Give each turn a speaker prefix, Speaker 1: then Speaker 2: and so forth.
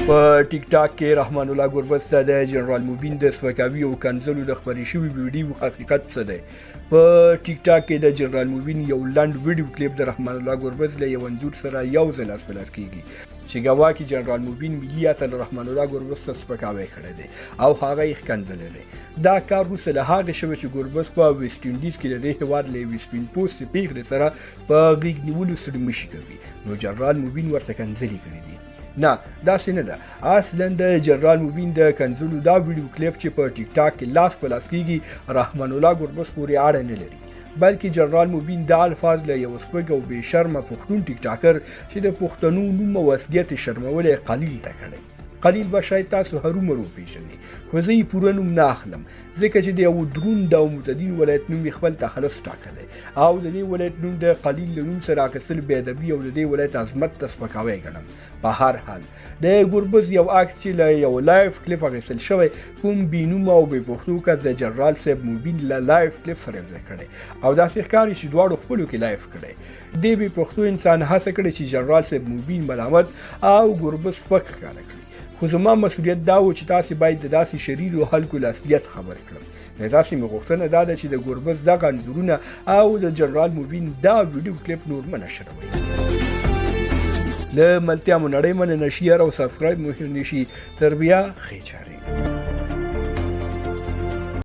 Speaker 1: په ټیک ټاک کې رحمان الله ګربز ته د جنرال موبین د سپکاوي او کنځلو د خپرې شوي ویډیو حقیقت څه دی؟ په ټیک ټاک کې د جنرال موبین یو لنډ ویډیو کلیپ د رحمان الله ګربز له یو انځور سره یو ځل لاس کیږي چې ګواکې جنرال موبین ملي اتل رحمان الله ګربز ته سپکاوی کړی دی او هغه یې ښکنځلی دی. دا کار وروسته له هغې شوی چې ګربز په ویسټ انډیز کې د دې هېواد له یوې سپین پوستې پېغلې سره په غېږ نیولو ستړي مشي کوي، نو جنرال موبین ورته کنځلې کړي دي. نه داسې نه ده، اصلا د جنرال موبین د کنځلو دا ویډیو کلیپ چې په ټیک ټاک کې لاس په لاس کیږي رحمان الله ګربز پورې اړه نه لري، بلکې جنرال موبین دا الفاظ له یو سپک او بې شرمه پښتون ټیک ټاکر چې د پښتنو نوم او اصلیت یې شرمولی قلیل ته کړی. قلیل به شاید تاسو هرومرو پیژنئ، خو زه یې پوره نوم نه اخلم ځکه چې د یو دروند او متدین ولایت نوم یې خپل تخلص ټاکلی او د دې ولایت نوم د قلیل له نوم سره اخیستل بې ادبي او د دې ولایت عظمت ته سپکاوی ګڼم. په هر حال د ګربز یو عکس چې له یو لایف کلیپ اخیستل شوی کوم بې نومه او بې پښتو کس د جنرال صاحب موبین له لایف کلیپ سره یوځای کړی او داسې ښکاري چې دواړو خپلو کې لایف کړی. دې بې پښتو انسان هڅه کړې چې جنرال صاحب موبین ملامت او ګربز سپک ښکاره کړي، خو زما مسؤلیت دا و چې تاسې باید د داسې شریرو خلکو له اصلیت خبر کړم. د تاسې مې غوښتنه دا ده چې د ګربز دغه انځورونه او د جنرال موبین دا ویډیو کلیپ نور مه نشروئ. له ملتیا مو نړۍ مننه، شیر او سبسکرایب مو هېر نه شي. تر بیا ښې چارې.